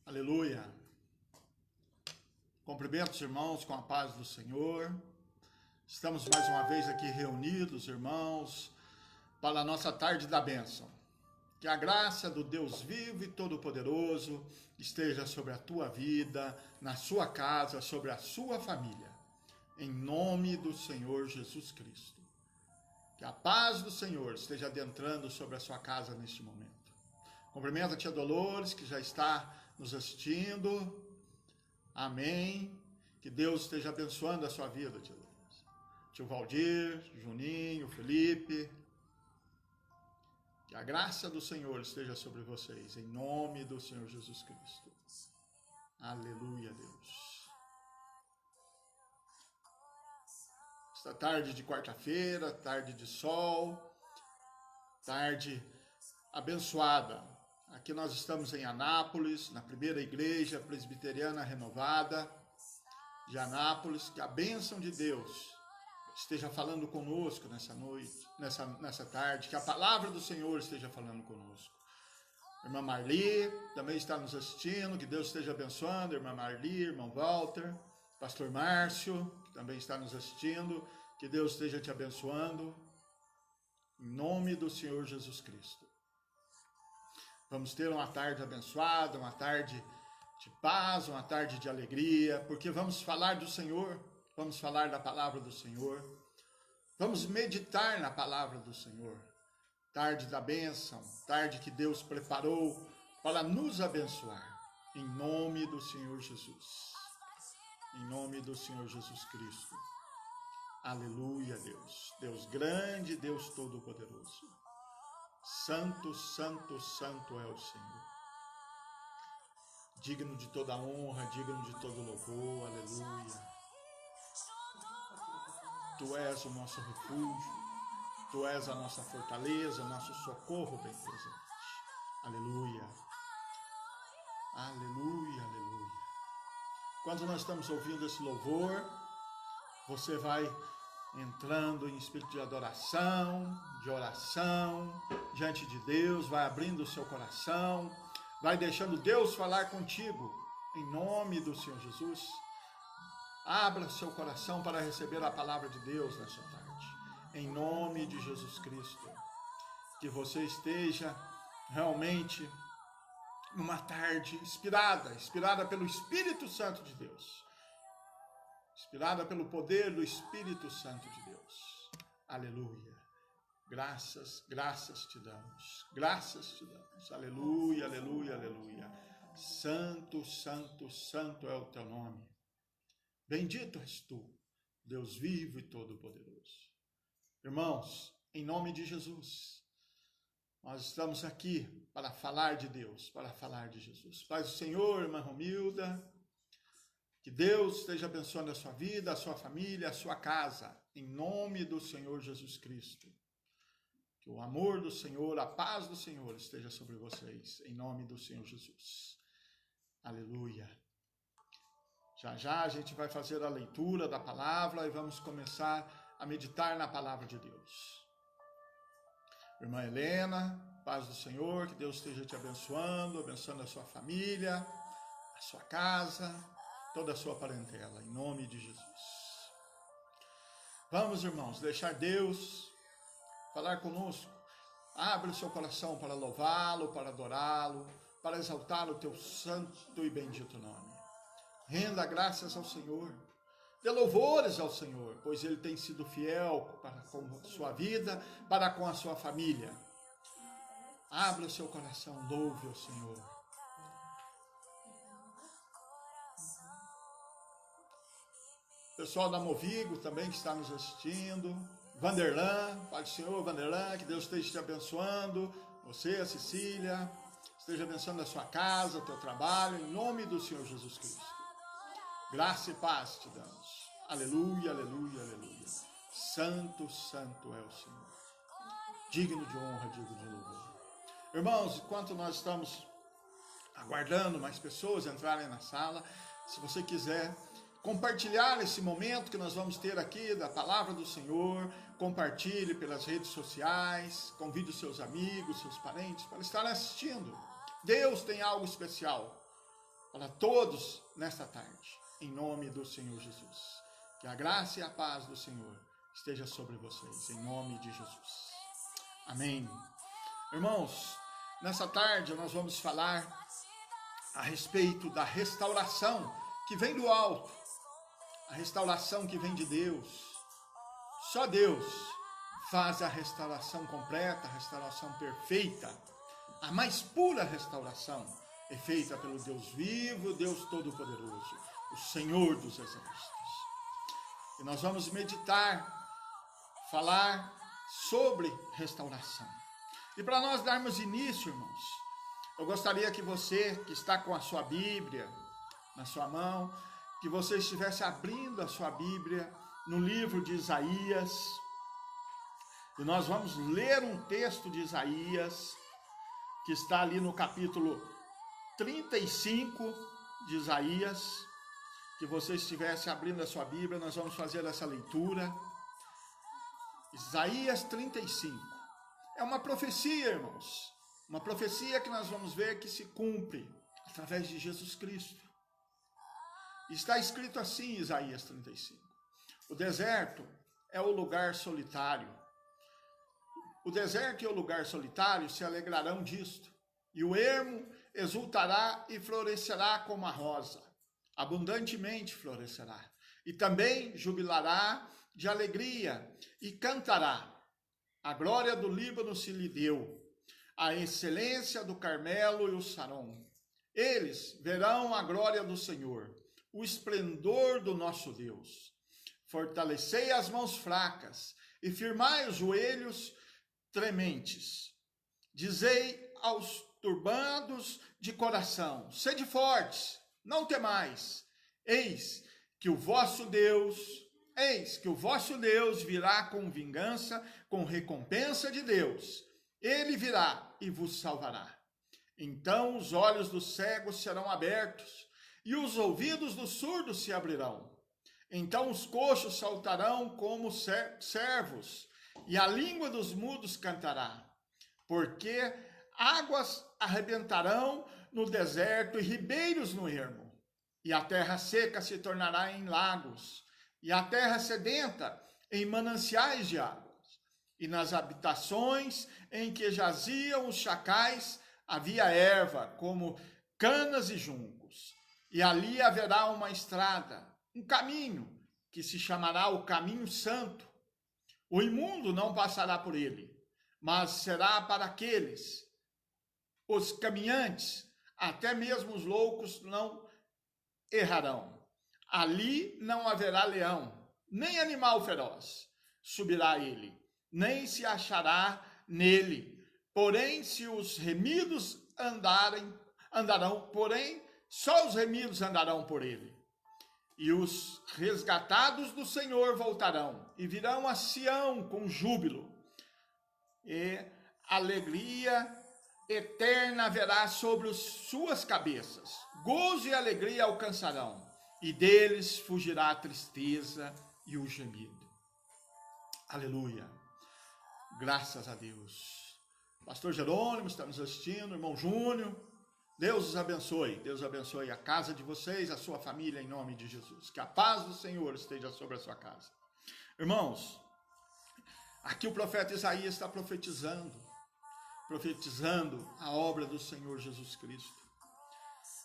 Aleluia. Cumprimento os irmãos com a paz do Senhor. Estamos mais uma vez aqui reunidos, irmãos, para a nossa tarde da bênção. Que a graça do Deus vivo e todo-poderoso esteja sobre a tua vida, na sua casa, sobre a sua família. Em nome do Senhor Jesus Cristo. Que a paz do Senhor esteja adentrando sobre a sua casa neste momento. Cumprimento a tia Dolores, que já está nos assistindo. Amém. Que Deus esteja abençoando a sua vida, tia Dolores. Tio Valdir, Juninho, Felipe. Que a graça do Senhor esteja sobre vocês, em nome do Senhor Jesus Cristo. Aleluia, Deus. Esta tarde de quarta-feira, tarde de sol, tarde abençoada. Aqui nós estamos em Anápolis, na primeira igreja presbiteriana renovada de Anápolis. Que a bênção de Deus esteja falando conosco nessa noite, nessa tarde. Que a palavra do Senhor esteja falando conosco. Irmã Marli também está nos assistindo. Que Deus esteja abençoando. Irmã Marli, irmão Walter, pastor Márcio, que também está nos assistindo. Que Deus esteja te abençoando. Em nome do Senhor Jesus Cristo. Vamos ter uma tarde abençoada, uma tarde de paz, uma tarde de alegria, porque vamos falar do Senhor, vamos falar da palavra do Senhor, vamos meditar na palavra do Senhor. Tarde da bênção, tarde que Deus preparou para nos abençoar, em nome do Senhor Jesus, em nome do Senhor Jesus Cristo. Aleluia, Deus, Deus grande, Deus todo-poderoso. Santo, santo, santo é o Senhor. Digno de toda honra, digno de todo louvor, aleluia. Tu és o nosso refúgio, Tu és a nossa fortaleza, nosso socorro bem presente. Aleluia. Aleluia, aleluia. Quando nós estamos ouvindo esse louvor, você vai entrando em espírito de adoração, de oração, diante de Deus, vai abrindo o seu coração, vai deixando Deus falar contigo, em nome do Senhor Jesus. Abra o seu coração para receber a palavra de Deus nessa tarde, em nome de Jesus Cristo. Que você esteja realmente numa tarde inspirada pelo Espírito Santo de Deus. Inspirada pelo poder do Espírito Santo de Deus. Aleluia. Graças, graças te damos. Graças te damos. Aleluia, aleluia, aleluia. Santo, santo, santo é o teu nome. Bendito és tu, Deus vivo e todo-poderoso. Irmãos, em nome de Jesus, nós estamos aqui para falar de Deus, para falar de Jesus. Paz do Senhor, irmã Romilda. Que Deus esteja abençoando a sua vida, a sua família, a sua casa, em nome do Senhor Jesus Cristo. Que o amor do Senhor, a paz do Senhor esteja sobre vocês, em nome do Senhor Jesus. Aleluia. Já já a gente vai fazer a leitura da palavra e vamos começar a meditar na palavra de Deus. Irmã Helena, paz do Senhor, que Deus esteja te abençoando, abençoando a sua família, a sua casa, toda a sua parentela, em nome de Jesus. Vamos, irmãos, deixar Deus falar conosco. Abre o seu coração para louvá-lo, para adorá-lo, para exaltar o teu santo e bendito nome. Renda graças ao Senhor, dê louvores ao Senhor, pois Ele tem sido fiel para com a sua vida, para com a sua família. Abra o seu coração, louve ao Senhor. Pessoal da Movigo também que está nos assistindo. Vanderlan, Pai do Senhor, Vanderlan, que Deus esteja te abençoando. Você, a Cecília, esteja abençoando a sua casa, o teu trabalho, em nome do Senhor Jesus Cristo. Graça e paz te damos. Aleluia, aleluia, aleluia. Santo, santo é o Senhor. Digno de honra, digno de louvor. Irmãos, enquanto nós estamos aguardando mais pessoas entrarem na sala, se você quiser compartilhar esse momento que nós vamos ter aqui da palavra do Senhor, compartilhe pelas redes sociais, convide os seus amigos, seus parentes para estarem assistindo. Deus tem algo especial para todos nesta tarde, em nome do Senhor Jesus. Que a graça e a paz do Senhor esteja sobre vocês, em nome de Jesus. Amém. Irmãos, nessa tarde nós vamos falar a respeito da restauração que vem do alto, a restauração que vem de Deus. Só Deus faz a restauração completa, a restauração perfeita. A mais pura restauração é feita pelo Deus vivo, Deus Todo-Poderoso, o Senhor dos Exércitos. E nós vamos meditar, falar sobre restauração. E para nós darmos início, irmãos, eu gostaria que você, que está com a sua Bíblia na sua mão, que você estivesse abrindo a sua Bíblia no livro de Isaías. E nós vamos ler um texto de Isaías, que está ali no capítulo 35 de Isaías. Que você estivesse abrindo a sua Bíblia, nós vamos fazer essa leitura. Isaías 35. É uma profecia, irmãos. Uma profecia que nós vamos ver que se cumpre através de Jesus Cristo. Está escrito assim, Isaías 35. O deserto é o lugar solitário. O deserto e o lugar solitário se alegrarão disto. E o ermo exultará e florescerá como a rosa. Abundantemente florescerá. E também jubilará de alegria e cantará. A glória do Líbano se lhe deu, a excelência do Carmelo e o Saron. Eles verão a glória do Senhor, o esplendor do nosso Deus. Fortalecei as mãos fracas e firmai os joelhos trementes. Dizei aos turbados de coração: sede fortes, não temais. Eis que o vosso Deus virá com vingança, com recompensa de Deus. Ele virá e vos salvará. Então os olhos dos cegos serão abertos e os ouvidos dos surdos se abrirão. Então os coxos saltarão como servos e a língua dos mudos cantará. Porque águas arrebentarão no deserto e ribeiros no ermo. E a terra seca se tornará em lagos, e a terra sedenta em mananciais de águas. E nas habitações em que jaziam os chacais havia erva, como canas e juncos. E ali haverá uma estrada, um caminho, que se chamará o caminho santo. O imundo não passará por ele, mas será para aqueles, os caminhantes, até mesmo os loucos não errarão. Ali não haverá leão, nem animal feroz subirá ele, nem se achará nele. Porém, se os remidos andarão, porém, só os remidos andarão por ele. E os resgatados do Senhor voltarão e virão a Sião com júbilo. E alegria eterna haverá sobre suas cabeças. Gozo e alegria alcançarão, e deles fugirá a tristeza e o gemido. Aleluia. Graças a Deus. Pastor Jerônimo está nos assistindo, irmão Júnior. Deus os abençoe. Deus abençoe a casa de vocês, a sua família, em nome de Jesus. Que a paz do Senhor esteja sobre a sua casa. Irmãos, aqui o profeta Isaías está profetizando a obra do Senhor Jesus Cristo,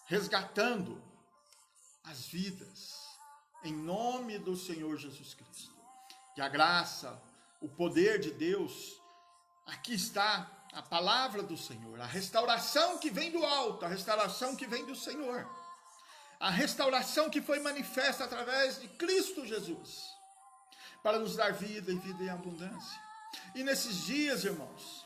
resgatando as vidas, em nome do Senhor Jesus Cristo. Que a graça, o poder de Deus, aqui está a palavra do Senhor, a restauração que vem do alto, a restauração que vem do Senhor, a restauração que foi manifesta através de Cristo Jesus, para nos dar vida e vida em abundância. E nesses dias, irmãos,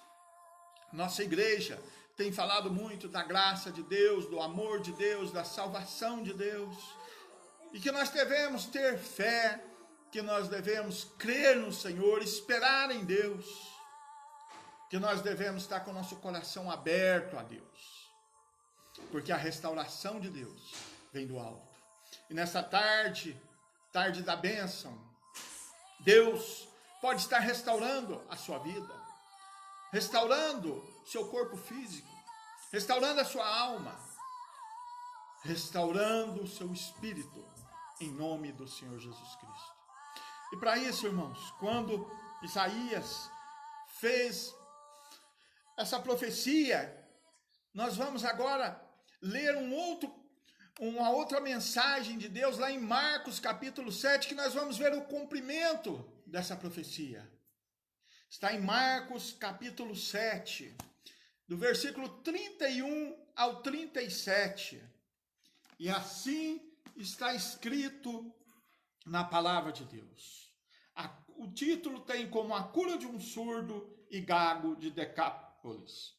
nossa igreja tem falado muito da graça de Deus, do amor de Deus, da salvação de Deus, e que nós devemos ter fé, que nós devemos crer no Senhor, esperar em Deus, que nós devemos estar com o nosso coração aberto a Deus, porque a restauração de Deus vem do alto. E nessa tarde da bênção, Deus pode estar restaurando a sua vida, restaurando seu corpo físico, restaurando a sua alma, restaurando o seu espírito, em nome do Senhor Jesus Cristo. E para isso, irmãos, quando Isaías fez essa profecia, nós vamos agora ler uma outra mensagem de Deus lá em Marcos capítulo 7, que nós vamos ver o cumprimento dessa profecia. Está em Marcos capítulo 7, do versículo 31 ao 37. E assim está escrito na palavra de Deus. O título tem como A Cura de um Surdo e Gago de Decápolis.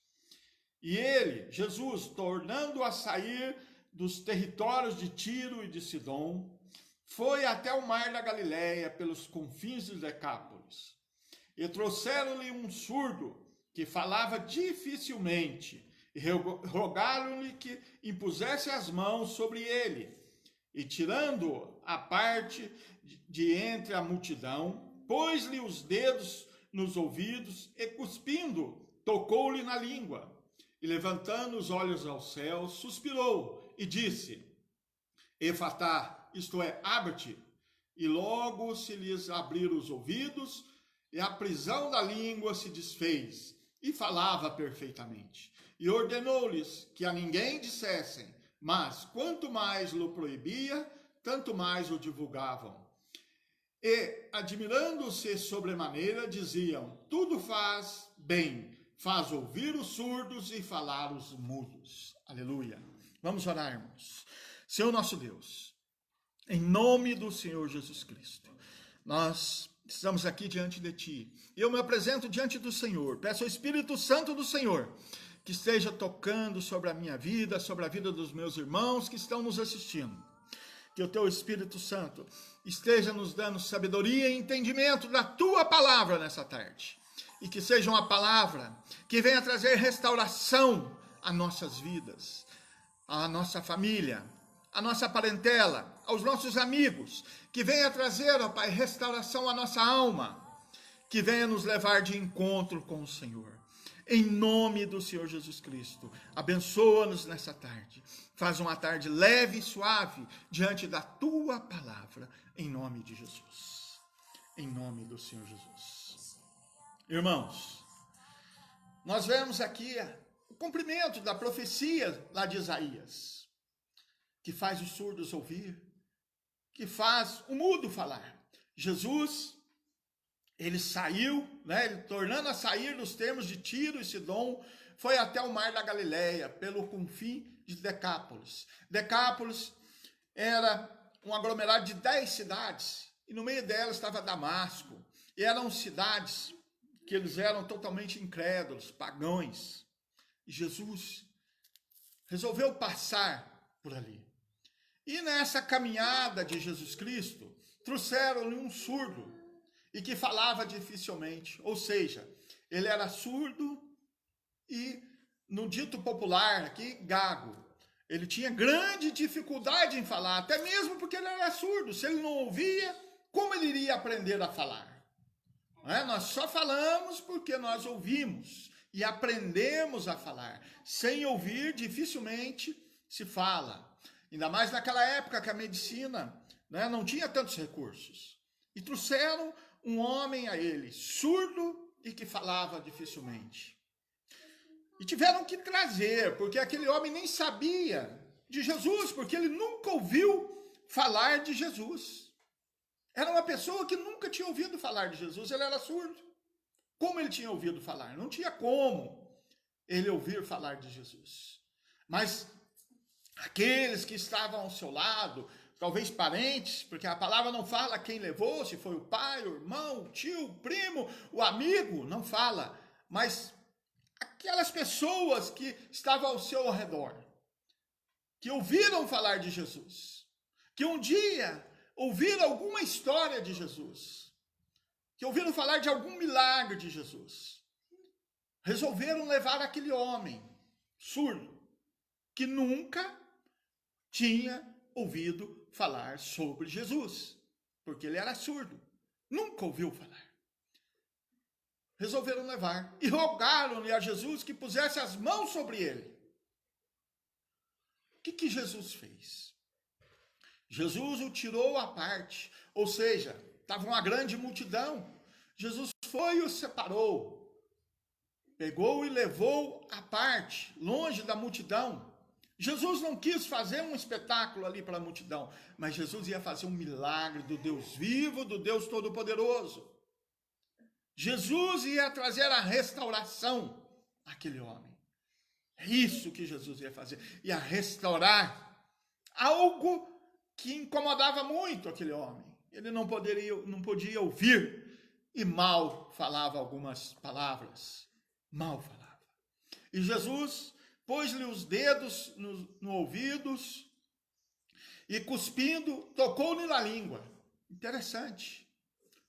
E ele, Jesus, tornando a sair dos territórios de Tiro e de Sidom, foi até o mar da Galileia, pelos confins de Decápolis. E trouxeram-lhe um surdo, que falava dificilmente, e rogaram-lhe que impusesse as mãos sobre ele. E tirando-o à parte de entre a multidão, pôs-lhe os dedos nos ouvidos e, cuspindo, tocou-lhe na língua. E levantando os olhos ao céu, suspirou e disse: Efatá, isto é, abre-te. E logo se lhes abriram os ouvidos, e a prisão da língua se desfez, e falava perfeitamente. E ordenou-lhes que a ninguém dissessem, mas quanto mais o proibia, tanto mais o divulgavam. E, admirando-se sobremaneira, diziam: tudo faz bem, faz ouvir os surdos e falar os mudos. Aleluia. Vamos orar, irmãos. Senhor nosso Deus, em nome do Senhor Jesus Cristo, nós estamos aqui diante de Ti. Eu me apresento diante do Senhor. Peço ao Espírito Santo do Senhor que esteja tocando sobre a minha vida, sobre a vida dos meus irmãos que estão nos assistindo. Que o Teu Espírito Santo esteja nos dando sabedoria e entendimento da Tua palavra nessa tarde. E que seja uma palavra que venha trazer restauração às nossas vidas, à nossa família, à nossa parentela, aos nossos amigos. Que venha trazer, ó Pai, restauração à nossa alma. Que venha nos levar de encontro com o Senhor. Em nome do Senhor Jesus Cristo, abençoa-nos nessa tarde. Faz uma tarde leve e suave diante da Tua palavra, em nome de Jesus. Em nome do Senhor Jesus. Irmãos, nós vemos aqui o cumprimento da profecia lá de Isaías, que faz os surdos ouvir, que faz o mudo falar. Jesus, ele saiu, ele tornando a sair dos termos de Tiro e Sidom, foi até o mar da Galileia, pelo confim de Decápolis. Decápolis era um aglomerado de 10 cidades, e no meio delas estava Damasco. E eram cidades que eles eram totalmente incrédulos, pagãos. E Jesus resolveu passar por ali. E nessa caminhada de Jesus Cristo, trouxeram-lhe um surdo, e que falava dificilmente, ou seja, ele era surdo e, no dito popular aqui, gago. Ele tinha grande dificuldade em falar, até mesmo porque ele era surdo. Se ele não ouvia, como ele iria aprender a falar? Nós só falamos porque nós ouvimos e aprendemos a falar. Sem ouvir, dificilmente se fala. Ainda mais naquela época que a medicina não tinha tantos recursos. E trouxeram um homem a ele, surdo e que falava dificilmente. E tiveram que trazer, porque aquele homem nem sabia de Jesus, porque ele nunca ouviu falar de Jesus. Era uma pessoa que nunca tinha ouvido falar de Jesus, ele era surdo. Como ele tinha ouvido falar? Não tinha como ele ouvir falar de Jesus. Mas aqueles que estavam ao seu lado, talvez parentes, porque a palavra não fala quem levou, se foi o pai, o irmão, o tio, o primo, o amigo, não fala. Mas aquelas pessoas que estavam ao seu redor, que ouviram falar de Jesus, que um dia ouviram alguma história de Jesus, que ouviram falar de algum milagre de Jesus, resolveram levar aquele homem surdo, que nunca tinha ouvido falar sobre Jesus, porque ele era surdo, nunca ouviu falar. Resolveram levar e rogaram-lhe a Jesus que pusesse as mãos sobre ele. que Jesus fez? Jesus o tirou à parte, ou seja, estava uma grande multidão. Jesus foi e o separou, pegou e levou à parte, longe da multidão. Jesus não quis fazer um espetáculo ali para a multidão, mas Jesus ia fazer um milagre do Deus vivo, do Deus Todo-Poderoso. Jesus ia trazer a restauração àquele homem. É isso que Jesus ia fazer. Ia restaurar algo que incomodava muito aquele homem. Ele não podia ouvir e mal falava algumas palavras. Mal falava. E Jesus pôs-lhe os dedos no ouvidos e, cuspindo, tocou-lhe na língua. Interessante.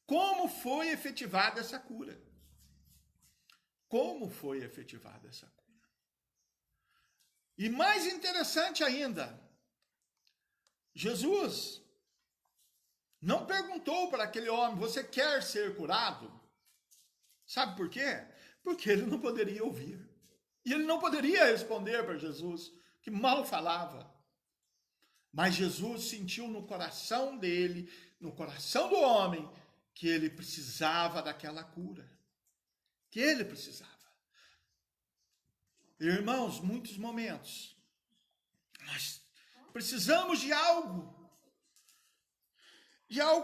Como foi efetivada essa cura? Como foi efetivada essa cura? E mais interessante ainda, Jesus não perguntou para aquele homem: você quer ser curado? Sabe por quê? Porque ele não poderia ouvir. E ele não poderia responder para Jesus, que mal falava. Mas Jesus sentiu no coração dele, no coração do homem, que ele precisava daquela cura. Que ele precisava. Irmãos, muitos momentos, nós precisamos de algo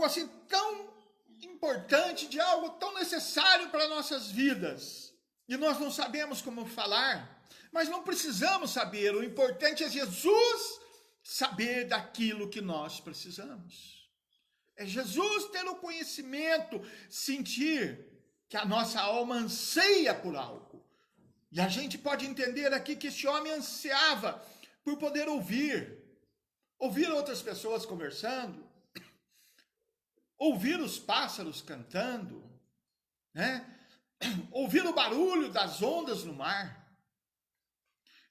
assim tão importante, de algo tão necessário para nossas vidas. E nós não sabemos como falar, mas não precisamos saber. O importante é Jesus saber daquilo que nós precisamos. É Jesus ter o conhecimento, sentir que a nossa alma anseia por algo. E a gente pode entender aqui que este homem ansiava por poder ouvir outras pessoas conversando, ouvir os pássaros cantando, né? Ouvir o barulho das ondas no mar.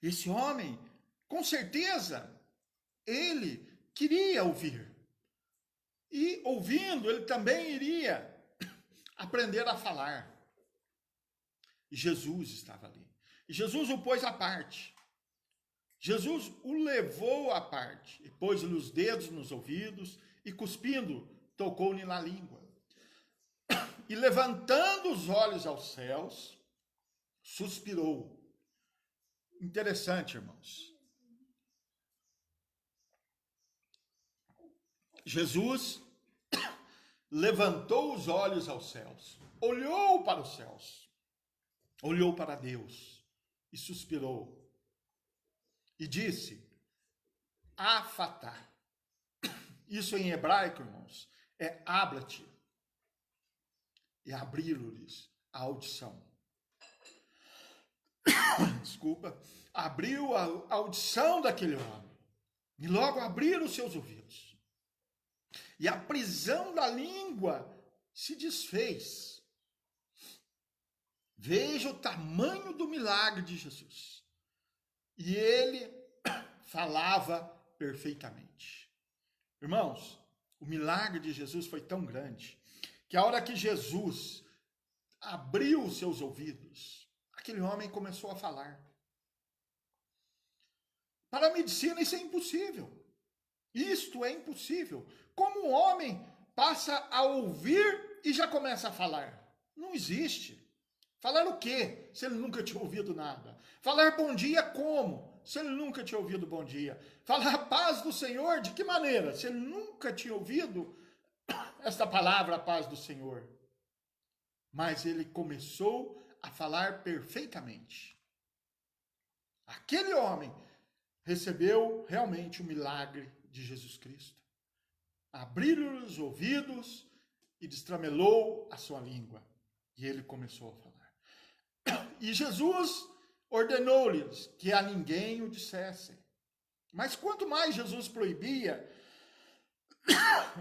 Esse homem, com certeza, ele queria ouvir. E ouvindo, ele também iria aprender a falar. E Jesus estava ali. E Jesus o pôs à parte. Jesus o levou à parte. E pôs-lhe os dedos nos ouvidos e, cuspindo, tocou-lhe na língua. E levantando os olhos aos céus, suspirou. Interessante, irmãos. Jesus levantou os olhos aos céus, olhou para os céus, olhou para Deus e suspirou. E disse: Afatá. Isso em hebraico, irmãos, é abra-te. E abriu-lhes a audição. Desculpa. Abriu a audição daquele homem. E logo abriram os seus ouvidos. E a prisão da língua se desfez. Veja o tamanho do milagre de Jesus. E ele falava perfeitamente. Irmãos, o milagre de Jesus foi tão grande que a hora que Jesus abriu os seus ouvidos, aquele homem começou a falar. Para a medicina isso é impossível. Isto é impossível. Como um homem passa a ouvir e já começa a falar? Não existe. Falar o quê, se ele nunca tinha ouvido nada? Falar bom dia como, se ele nunca tinha ouvido bom dia? Falar paz do Senhor, de que maneira, se ele nunca tinha ouvido esta palavra, a paz do Senhor? Mas ele começou a falar perfeitamente. Aquele homem recebeu realmente o milagre de Jesus Cristo. Abriu-lhe os ouvidos e destramelou a sua língua. E ele começou a falar. E Jesus ordenou-lhes que a ninguém o dissessem. Mas quanto mais Jesus proibia,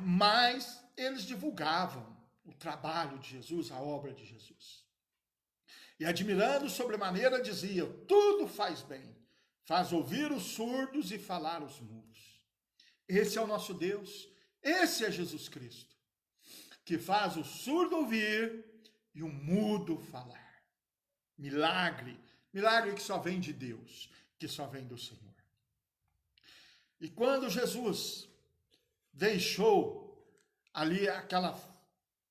mais eles divulgavam o trabalho de Jesus, a obra de Jesus. E admirando sobremaneira diziam: tudo faz bem, faz ouvir os surdos e falar os mudos. Esse é o nosso Deus, esse é Jesus Cristo, que faz o surdo ouvir e o mudo falar. Milagre, milagre que só vem de Deus, que só vem do Senhor. E quando Jesus deixou ali aquela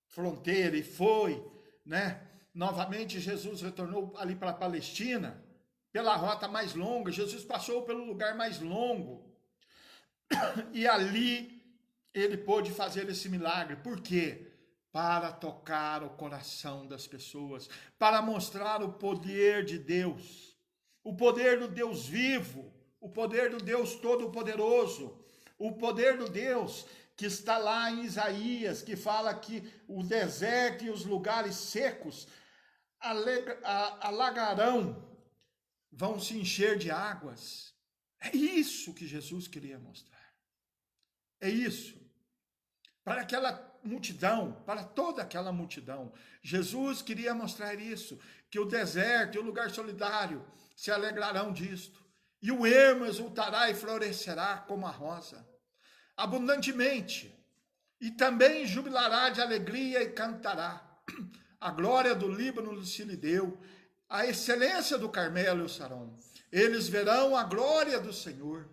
fronteira e foi, né? Novamente Jesus retornou ali para a Palestina, pela rota mais longa. Jesus passou pelo lugar mais longo. E ali ele pôde fazer esse milagre. Por quê? Para tocar o coração das pessoas, para mostrar o poder de Deus, o poder do Deus vivo, o poder do Deus Todo-Poderoso, o poder do Deus que está lá em Isaías, que fala que o deserto e os lugares secos alagarão, vão se encher de águas. É isso que Jesus queria mostrar. É isso. Para aquela multidão, para toda aquela multidão, Jesus queria mostrar isso, que o deserto e o lugar solidário se alegrarão disto, e o ermo exultará e florescerá como a rosa, abundantemente, e também jubilará de alegria e cantará. A glória do Líbano se lhe deu, a excelência do Carmelo e o Sarom. Eles verão a glória do Senhor,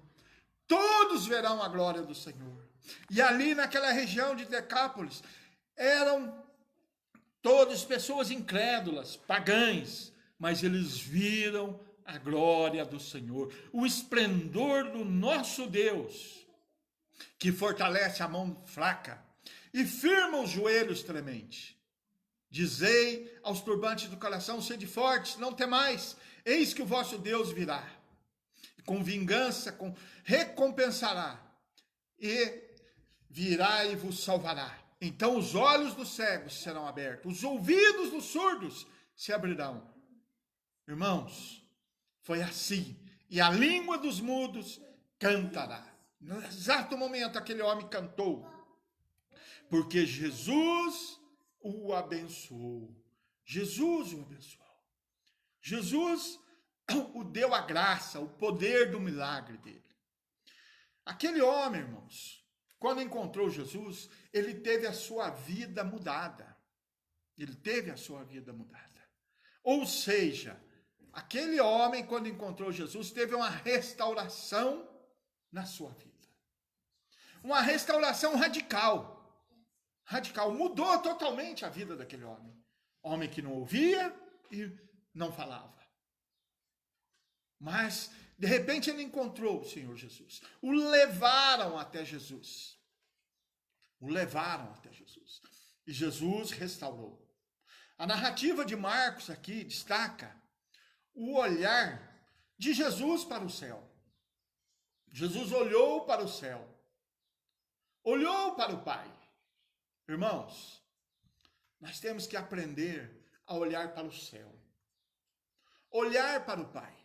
todos verão a glória do Senhor. E ali naquela região de Decápolis, eram todas pessoas incrédulas, pagãs, mas eles viram a glória do Senhor, o esplendor do nosso Deus, que fortalece a mão fraca e firma os joelhos trementes. Dizei aos turbantes do coração, sede fortes, não temais, eis que o vosso Deus virá, com vingança, recompensará, e virá e vos salvará. Então os olhos dos cegos serão abertos, os ouvidos dos surdos se abrirão. Irmãos, foi assim, e a língua dos mudos cantará. No exato momento aquele homem cantou, porque Jesus o abençoou. Jesus o abençoou. Jesus o deu a graça, o poder do milagre dele. Aquele homem, irmãos, quando encontrou Jesus, ele teve a sua vida mudada. Ele teve a sua vida mudada. Ou seja, aquele homem, quando encontrou Jesus, teve uma restauração na sua vida. Uma restauração radical. Radical. Mudou totalmente a vida daquele homem. Homem que não ouvia e não falava. Mas, de repente, ele encontrou o Senhor Jesus. O levaram até Jesus. O levaram até Jesus. E Jesus restaurou. A narrativa de Marcos aqui destaca o olhar de Jesus para o céu. Jesus olhou para o céu. Olhou para o Pai. Irmãos, nós temos que aprender a olhar para o céu. Olhar para o Pai.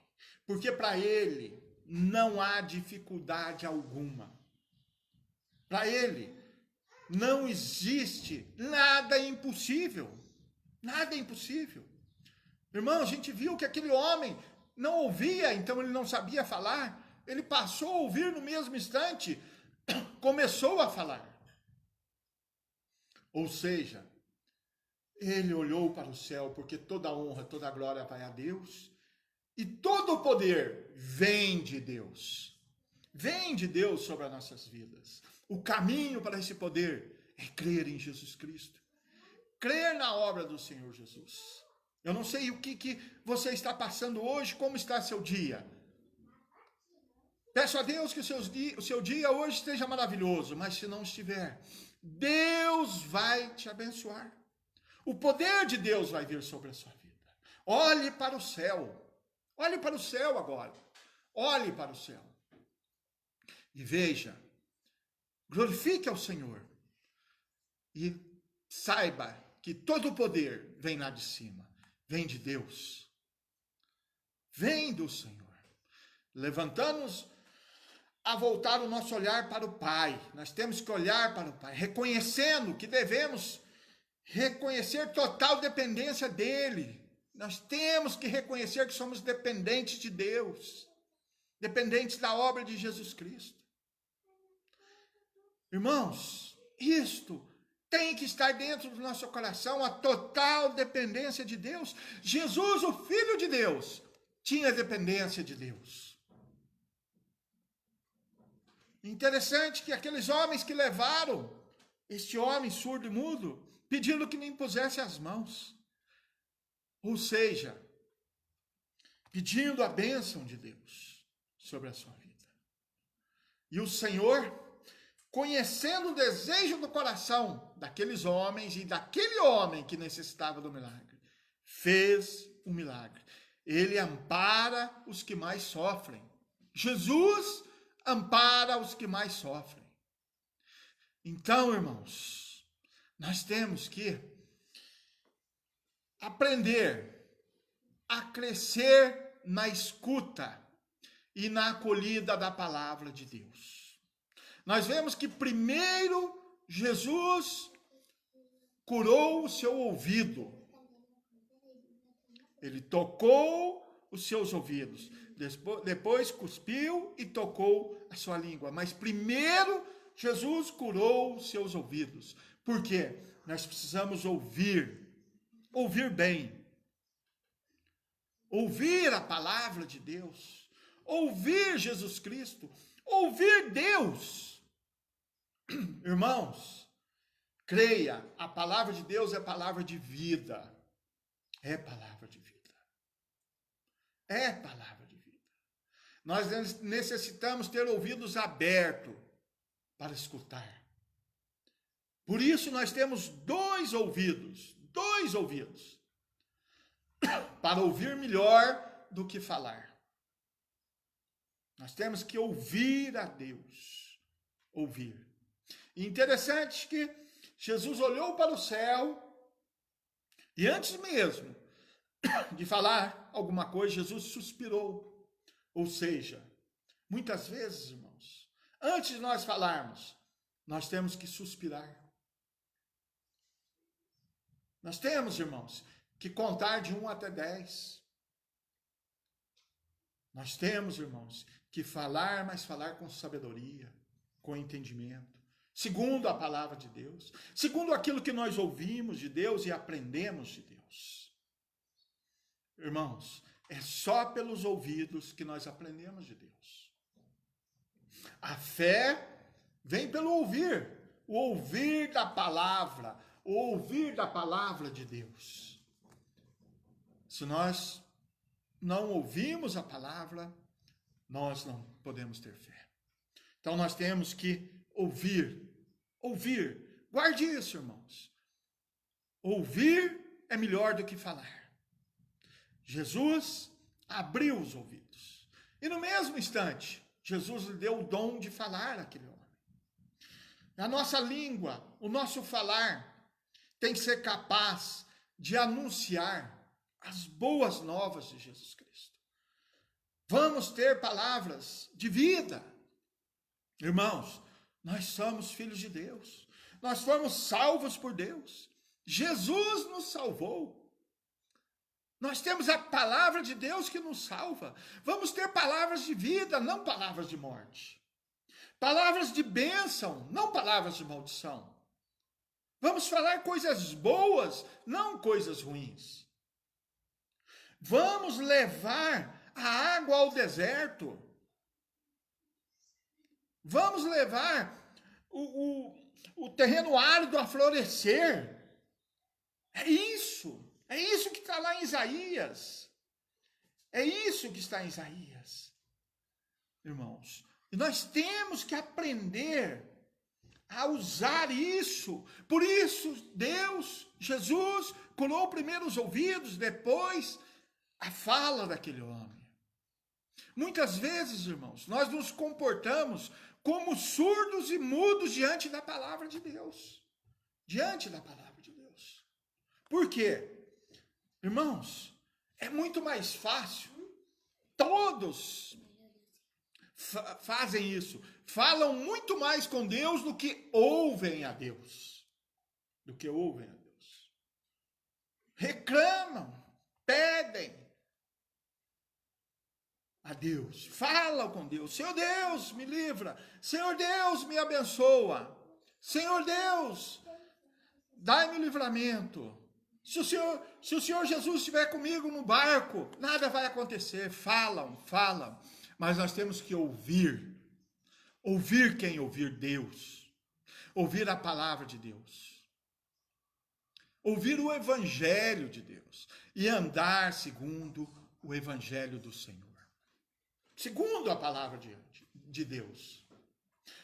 Porque para Ele não há dificuldade alguma. Para Ele não existe nada impossível. Nada impossível. Irmão, a gente viu que aquele homem não ouvia, então ele não sabia falar. Ele passou a ouvir no mesmo instante, começou a falar. Ou seja, ele olhou para o céu, porque toda a honra, toda a glória vai a Deus. E todo o poder vem de Deus. Vem de Deus sobre as nossas vidas. O caminho para esse poder é crer em Jesus Cristo. Crer na obra do Senhor Jesus. Eu não sei o que você está passando hoje, como está seu dia. Peço a Deus que o seu dia hoje esteja maravilhoso, mas se não estiver, Deus vai te abençoar. O poder de Deus vai vir sobre a sua vida. Olhe para o céu. Olhe para o céu agora. Olhe para o céu. E veja, glorifique ao Senhor. E saiba que todo o poder vem lá de cima. Vem de Deus. Vem do Senhor. Levantamos a voltar o nosso olhar para o Pai. Nós temos que olhar para o Pai, reconhecendo que devemos reconhecer total dependência dEle. Nós temos que reconhecer que somos dependentes de Deus, dependentes da obra de Jesus Cristo. Irmãos, isto tem que estar dentro do nosso coração, a total dependência de Deus. Jesus, o Filho de Deus, tinha dependência de Deus. Interessante que aqueles homens que levaram este homem surdo e mudo, pedindo que lhe impusesse as mãos. Ou seja, pedindo a bênção de Deus sobre a sua vida. E o Senhor, conhecendo o desejo do coração daqueles homens e daquele homem que necessitava do milagre, fez o milagre. Ele ampara os que mais sofrem. Jesus ampara os que mais sofrem. Então, irmãos, nós temos que aprender a crescer na escuta e na acolhida da palavra de Deus. Nós vemos que primeiro Jesus curou o seu ouvido. Ele tocou os seus ouvidos. Depois cuspiu e tocou a sua língua. Mas primeiro Jesus curou os seus ouvidos. Por quê? Nós precisamos ouvir bem. Ouvir a palavra de Deus. Ouvir Jesus Cristo. Ouvir Deus. Irmãos, creia, a palavra de Deus é palavra de vida. É palavra de vida. É palavra de vida. Nós necessitamos ter ouvidos abertos para escutar. Por isso nós temos dois ouvidos, para ouvir melhor do que falar. Nós temos que ouvir a Deus, ouvir. E interessante que Jesus olhou para o céu e antes mesmo de falar alguma coisa, Jesus suspirou. Ou seja, muitas vezes, irmãos, antes de nós falarmos, nós temos que suspirar. Nós temos, irmãos, que contar de 1 até 10. Nós temos, irmãos, que falar, mas falar com sabedoria, com entendimento, segundo a palavra de Deus, segundo aquilo que nós ouvimos de Deus e aprendemos de Deus. Irmãos, é só pelos ouvidos que nós aprendemos de Deus. A fé vem pelo ouvir, o ouvir da palavra, o ouvir da palavra de Deus. Se nós não ouvimos a palavra, nós não podemos ter fé. Então nós temos que ouvir. Guarde isso, irmãos. Ouvir é melhor do que falar. Jesus abriu os ouvidos. E no mesmo instante, Jesus lhe deu o dom de falar àquele homem. A nossa língua, o nosso falar, tem que ser capaz de anunciar as boas novas de Jesus Cristo. Vamos ter palavras de vida. Irmãos, nós somos filhos de Deus. Nós fomos salvos por Deus. Jesus nos salvou. Nós temos a palavra de Deus que nos salva. Vamos ter palavras de vida, não palavras de morte. Palavras de bênção, não palavras de maldição. Vamos falar coisas boas, não coisas ruins. Vamos levar a água ao deserto. Vamos levar o terreno árido a florescer. É isso que está lá em Isaías. É isso que está em Isaías. Irmãos, e nós temos que aprender a usar isso. Por isso, Jesus, curou primeiro os ouvidos, depois a fala daquele homem. Muitas vezes, irmãos, nós nos comportamos como surdos e mudos diante da palavra de Deus. Diante da palavra de Deus. Por quê? Irmãos, é muito mais fácil. Todos fazem isso. Falam muito mais com Deus do que ouvem a Deus. Reclamam, pedem a Deus. Falam com Deus. Senhor Deus, me livra. Senhor Deus, me abençoa. Senhor Deus, dai-me o livramento. Se o Senhor Jesus estiver comigo no barco, nada vai acontecer. Falam. Mas nós temos que ouvir. Ouvir quem? Ouvir Deus. Ouvir a palavra de Deus. Ouvir o evangelho de Deus. E andar segundo o evangelho do Senhor. Segundo a palavra de Deus.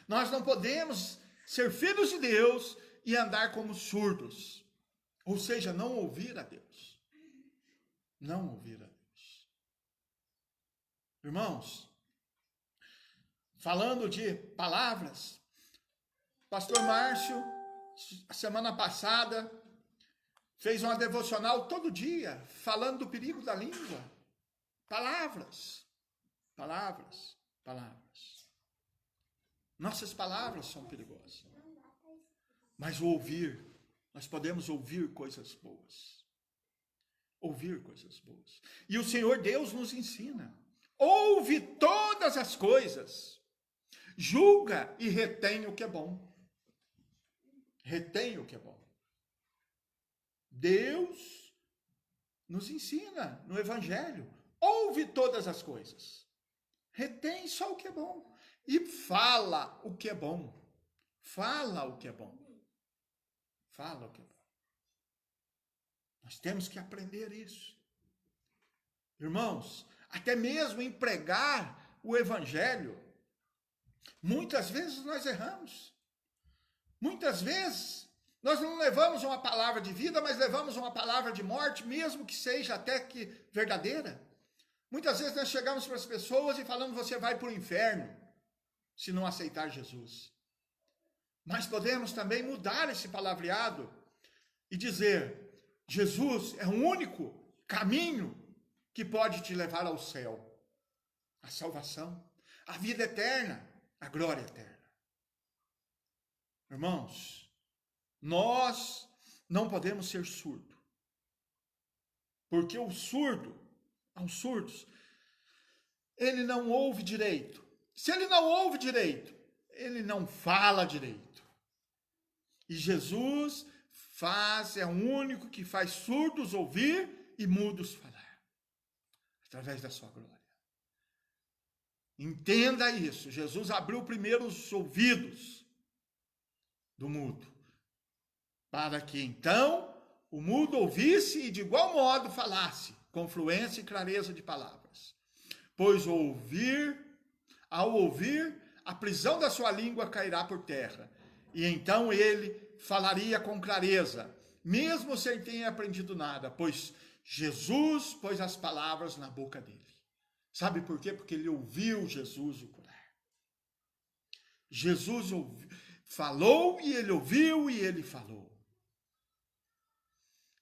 Nós não podemos ser filhos de Deus e andar como surdos. Ou seja, não ouvir a Deus. Não ouvir a Deus. Irmãos, falando de palavras, pastor Márcio, a semana passada, fez uma devocional todo dia, falando do perigo da língua. Palavras, palavras, palavras. Nossas palavras são perigosas. Mas o ouvir, nós podemos ouvir coisas boas. Ouvir coisas boas. E o Senhor Deus nos ensina. Ouve todas as coisas. Julga e retém o que é bom. Retém o que é bom. Deus nos ensina no Evangelho. Ouve todas as coisas. Retém só o que é bom. E fala o que é bom. Fala o que é bom. Fala o que é bom. Nós temos que aprender isso. Irmãos, até mesmo em pregar o Evangelho, muitas vezes nós erramos. Muitas vezes nós não levamos uma palavra de vida, mas levamos uma palavra de morte, mesmo que seja até que verdadeira. Muitas vezes nós chegamos para as pessoas e falamos, você vai para o inferno se não aceitar Jesus. Mas podemos também mudar esse palavreado e dizer, Jesus é o único caminho que pode te levar ao céu, a salvação, a vida eterna, a glória eterna. Irmãos, nós não podemos ser surdos, porque o surdo, aos surdos, ele não ouve direito. Se ele não ouve direito, ele não fala direito. E Jesus é o único que faz surdos ouvir e mudos falar, através da sua glória. Entenda isso, Jesus abriu primeiro os ouvidos do mudo, para que então o mudo ouvisse e de igual modo falasse, com fluência e clareza de palavras. Pois ao ouvir, a prisão da sua língua cairá por terra, e então ele falaria com clareza, mesmo sem ter aprendido nada, pois Jesus pôs as palavras na boca dele. Sabe por quê? Porque ele ouviu Jesus o curar. Jesus falou e ele ouviu e ele falou.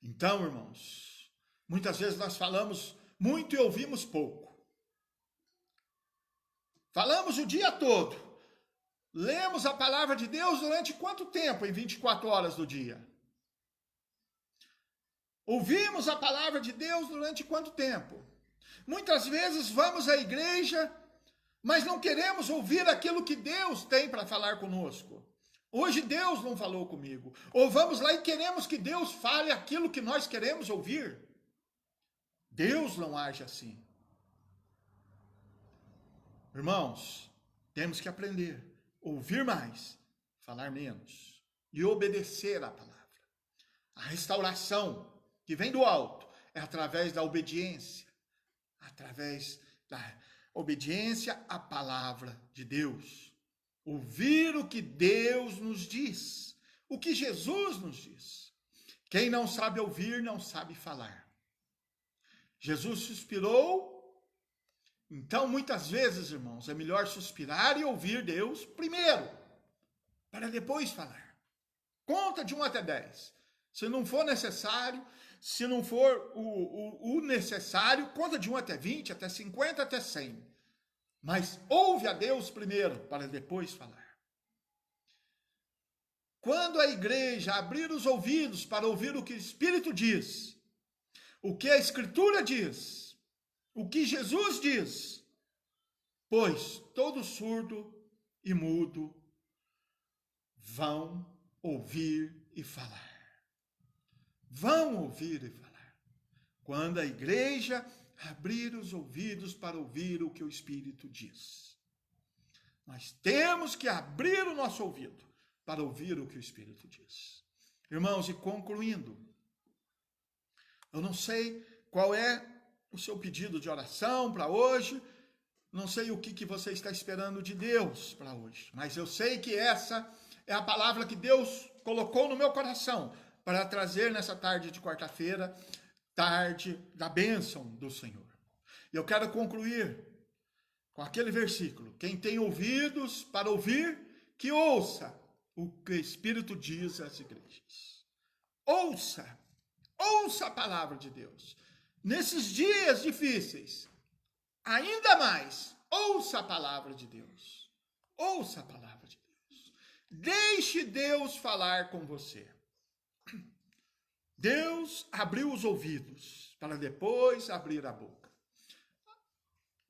Então, irmãos, muitas vezes nós falamos muito e ouvimos pouco. Falamos o dia todo. Lemos a palavra de Deus durante quanto tempo em 24 horas do dia? Ouvimos a palavra de Deus durante quanto tempo? Muitas vezes vamos à igreja, mas não queremos ouvir aquilo que Deus tem para falar conosco. Hoje Deus não falou comigo. Ou vamos lá e queremos que Deus fale aquilo que nós queremos ouvir. Deus não age assim. Irmãos, temos que aprender. Ouvir mais, falar menos. E obedecer à palavra. A restauração que vem do alto é através da obediência. Através da obediência à palavra de Deus. Ouvir o que Deus nos diz, o que Jesus nos diz. Quem não sabe ouvir, não sabe falar. Jesus suspirou, então muitas vezes, irmãos, é melhor suspirar e ouvir Deus primeiro, para depois falar. Conta de 1 até 10. Se não for necessário, se não for o necessário, conta de 1 até 20, até 50, até 100. Mas ouve a Deus primeiro, para depois falar. Quando a igreja abrir os ouvidos para ouvir o que o Espírito diz, o que a Escritura diz, o que Jesus diz, pois todo surdo e mudo vão ouvir e falar. Vão ouvir e falar. Quando a igreja abrir os ouvidos para ouvir o que o Espírito diz. mas temos que abrir o nosso ouvido para ouvir o que o Espírito diz. Irmãos, e concluindo, eu não sei qual é o seu pedido de oração para hoje, não sei o que você está esperando de Deus para hoje, mas eu sei que essa é a palavra que Deus colocou no meu coração para trazer nessa tarde de quarta-feira, tarde da bênção do Senhor. E eu quero concluir com aquele versículo: quem tem ouvidos para ouvir, que ouça o que o Espírito diz às igrejas. Ouça a palavra de Deus. Nesses dias difíceis, ainda mais, ouça a palavra de Deus. Ouça a palavra de Deus. Deixe Deus falar com você. Deus abriu os ouvidos para depois abrir a boca.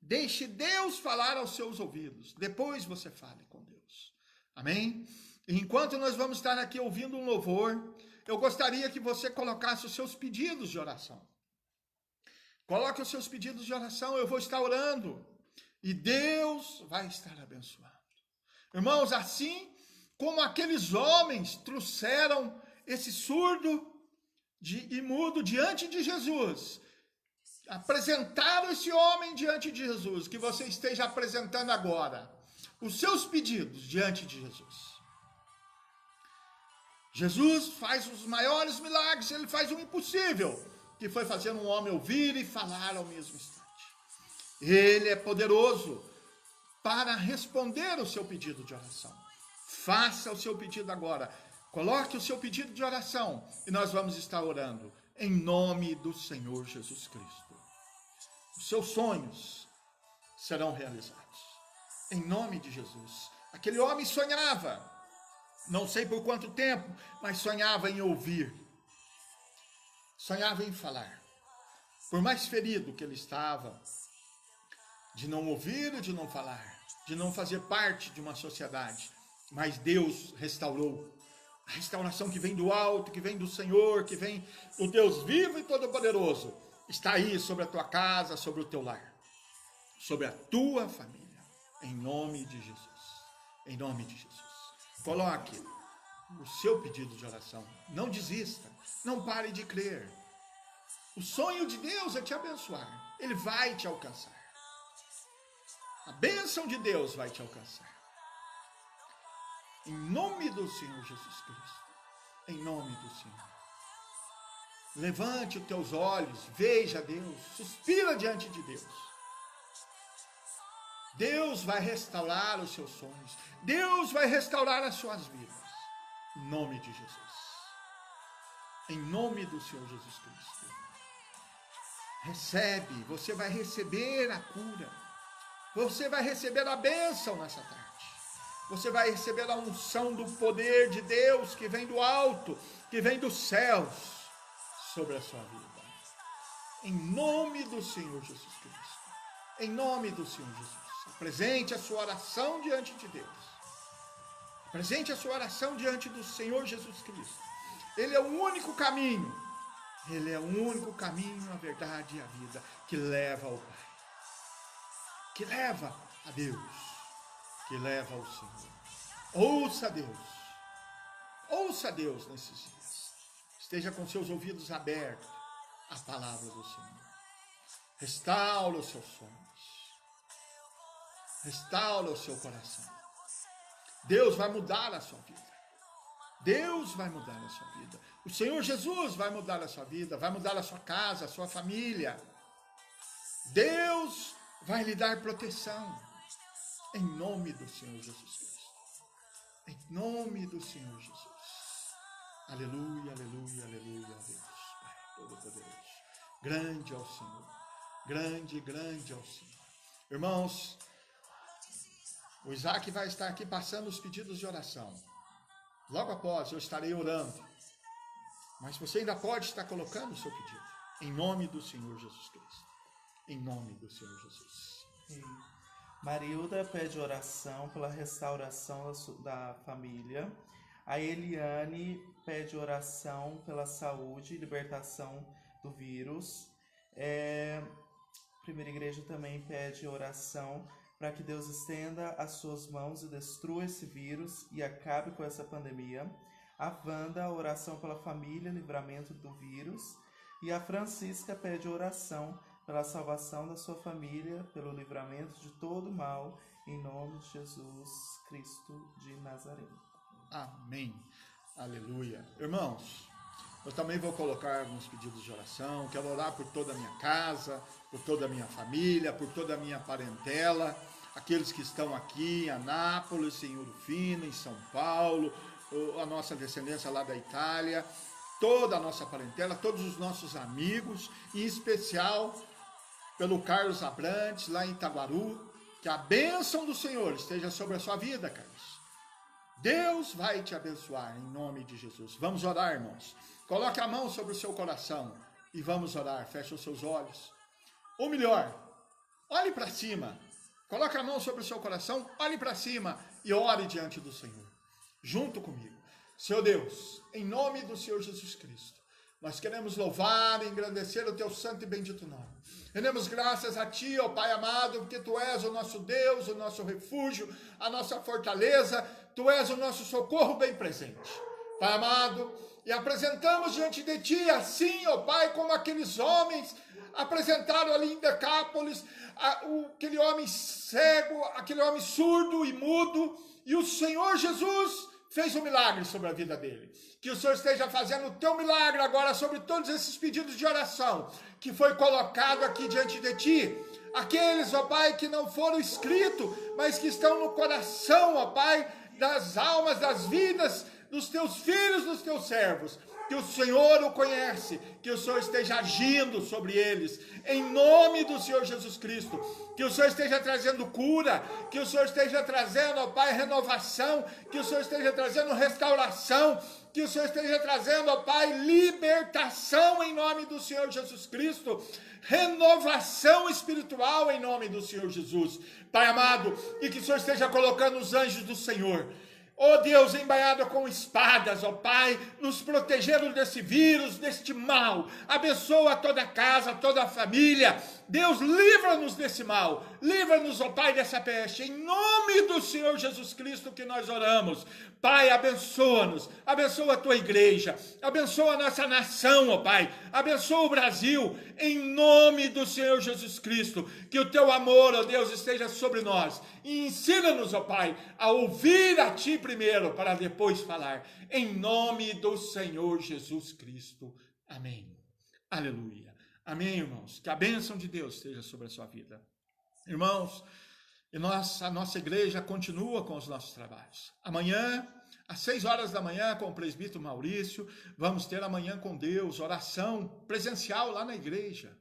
Deixe Deus falar aos seus ouvidos. Depois você fale com Deus. Amém? E enquanto nós vamos estar aqui ouvindo um louvor, eu gostaria que você colocasse os seus pedidos de oração. Coloque os seus pedidos de oração, eu vou estar orando. E Deus vai estar abençoando. Irmãos, assim como aqueles homens trouxeram esse surdo e mudo diante de Jesus, apresentaram esse homem diante de Jesus, que você esteja apresentando agora os seus pedidos diante de Jesus. Jesus faz os maiores milagres, ele faz o impossível, que foi fazer um homem ouvir e falar ao mesmo instante. Ele é poderoso para responder o seu pedido de oração. Faça o seu pedido agora. Coloque o seu pedido de oração e nós vamos estar orando em nome do Senhor Jesus Cristo. Os seus sonhos serão realizados em nome de Jesus. Aquele homem sonhava, não sei por quanto tempo, mas sonhava em ouvir, sonhava em falar. Por mais ferido que ele estava, de não ouvir e de não falar, de não fazer parte de uma sociedade, mas Deus restaurou. A restauração que vem do alto, que vem do Senhor, que vem do Deus vivo e todo-poderoso, está aí sobre a tua casa, sobre o teu lar, sobre a tua família, em nome de Jesus. Em nome de Jesus. Coloque o seu pedido de oração. Não desista, não pare de crer. O sonho de Deus é te abençoar. Ele vai te alcançar. A bênção de Deus vai te alcançar. Em nome do Senhor Jesus Cristo. Em nome do Senhor. Levante os teus olhos, veja Deus, suspira diante de Deus. Deus vai restaurar os seus sonhos. Deus vai restaurar as suas vidas. Em nome de Jesus. Em nome do Senhor Jesus Cristo. Recebe, você vai receber a cura. Você vai receber a bênção nessa tarde. Você vai receber a unção do poder de Deus que vem do alto, que vem dos céus sobre a sua vida. Em nome do Senhor Jesus Cristo. Em nome do Senhor Jesus. Apresente a sua oração diante de Deus. Apresente a sua oração diante do Senhor Jesus Cristo. Ele é o único caminho. Ele é o único caminho, a verdade e a vida que leva ao Pai. Que leva a Deus. Que leva ao Senhor. Ouça Deus. Ouça Deus nesses dias. Esteja com seus ouvidos abertos à palavra do Senhor. Restaura os seus sonhos. Restaura o seu coração. Deus vai mudar a sua vida. Deus vai mudar a sua vida. O Senhor Jesus vai mudar a sua vida, vai mudar a sua casa, a sua família. Deus vai lhe dar proteção. Em nome do Senhor Jesus Cristo. Em nome do Senhor Jesus. Aleluia, aleluia, aleluia a Deus, Pai Todo-Poderoso. Grande é o Senhor. Grande, grande é o Senhor. Irmãos, o Isaac vai estar aqui passando os pedidos de oração. Logo após eu estarei orando. Mas você ainda pode estar colocando o seu pedido. Em nome do Senhor Jesus Cristo. Em nome do Senhor Jesus. Marilda pede oração pela restauração da família. A Eliane pede oração pela saúde e libertação do vírus. Primeira Igreja também pede oração para que Deus estenda as suas mãos e destrua esse vírus e acabe com essa pandemia. A Wanda, oração pela família, livramento do vírus. E a Francisca pede oração pela salvação da sua família, pelo livramento de todo mal, em nome de Jesus Cristo de Nazaré. Amém. Aleluia. Irmãos, eu também vou colocar alguns pedidos de oração. Quero orar por toda a minha casa, por toda a minha família, por toda a minha parentela, aqueles que estão aqui em Anápolis, em Ouro Fino, em São Paulo, a nossa descendência lá da Itália, toda a nossa parentela, todos os nossos amigos, em especial pelo Carlos Abrantes, lá em Itaguaru. Que a bênção do Senhor esteja sobre a sua vida, Carlos. Deus vai te abençoar em nome de Jesus. Vamos orar, irmãos. Coloque a mão sobre o seu coração e vamos orar. Feche os seus olhos. Ou melhor, olhe para cima. Coloque a mão sobre o seu coração, olhe para cima e ore diante do Senhor. Junto comigo. Senhor Deus, em nome do Senhor Jesus Cristo, nós queremos louvar e engrandecer o teu santo e bendito nome. Rendemos graças a ti, ó Pai amado, porque tu és o nosso Deus, o nosso refúgio, a nossa fortaleza, tu és o nosso socorro bem presente. Pai amado, e apresentamos diante de ti, assim, ó Pai, como aqueles homens apresentaram ali em Decápolis, aquele homem cego, aquele homem surdo e mudo, e o Senhor Jesus fez um milagre sobre a vida dele. Que o Senhor esteja fazendo o teu milagre agora sobre todos esses pedidos de oração que foi colocado aqui diante de ti. Aqueles, ó Pai, que não foram escritos, mas que estão no coração, ó Pai, das almas, das vidas dos teus filhos, dos teus servos. Que o Senhor o conhece, que o Senhor esteja agindo sobre eles, em nome do Senhor Jesus Cristo, que o Senhor esteja trazendo cura, que o Senhor esteja trazendo, ó Pai, renovação, que o Senhor esteja trazendo restauração, que o Senhor esteja trazendo, ó Pai, libertação em nome do Senhor Jesus Cristo, renovação espiritual em nome do Senhor Jesus, Pai amado, e que o Senhor esteja colocando os anjos do Senhor, ó Deus, embainhado com espadas, ó Pai, nos protegendo desse vírus, deste mal. Abençoa toda a casa, toda a família. Deus, livra-nos desse mal. Livra-nos, ó Pai, dessa peste. Em nome do Senhor Jesus Cristo que nós oramos. Pai, abençoa-nos. Abençoa a tua igreja. Abençoa a nossa nação, ó Pai. Abençoa o Brasil. Em nome do Senhor Jesus Cristo. Que o teu amor, ó Deus, esteja sobre nós. E ensina-nos, ó Pai, a ouvir a ti primeiro, para depois falar. Em nome do Senhor Jesus Cristo. Amém. Aleluia. Amém, irmãos. Que a bênção de Deus esteja sobre a sua vida. Irmãos, a nossa igreja continua com os nossos trabalhos. Amanhã, às 6 horas da manhã, com o presbítero Maurício, vamos ter amanhã com Deus, oração presencial lá na igreja.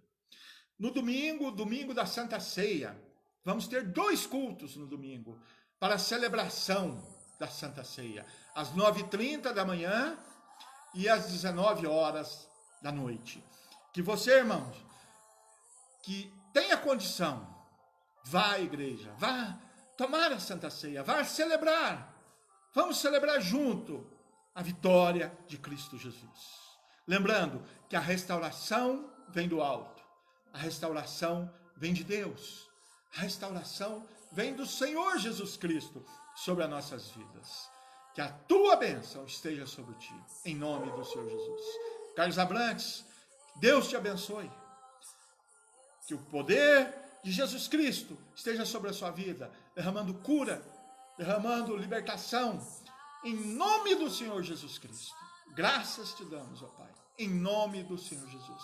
No domingo da Santa Ceia, vamos ter 2 cultos no domingo, para a celebração da Santa Ceia, às 9h30 da manhã e às 19 horas da noite. Que você, irmãos, que tenha condição, vá à igreja, vá tomar a Santa Ceia, vá celebrar. Vamos celebrar junto a vitória de Cristo Jesus. Lembrando que a restauração vem do alto, a restauração vem de Deus, a restauração vem do Senhor Jesus Cristo sobre as nossas vidas. Que a tua bênção esteja sobre ti, em nome do Senhor Jesus. Carlos Abrantes, Deus te abençoe. Que o poder de Jesus Cristo esteja sobre a sua vida, derramando cura, derramando libertação, em nome do Senhor Jesus Cristo. Graças te damos, ó Pai, em nome do Senhor Jesus.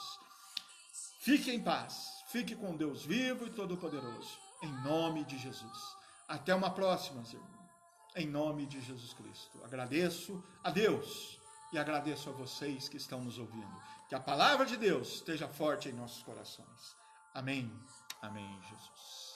Fique em paz, fique com Deus vivo e todo-poderoso, em nome de Jesus. Até uma próxima, irmão, em nome de Jesus Cristo. Agradeço a Deus e agradeço a vocês que estão nos ouvindo. Que a palavra de Deus esteja forte em nossos corações. Amém. Amém, Jesus.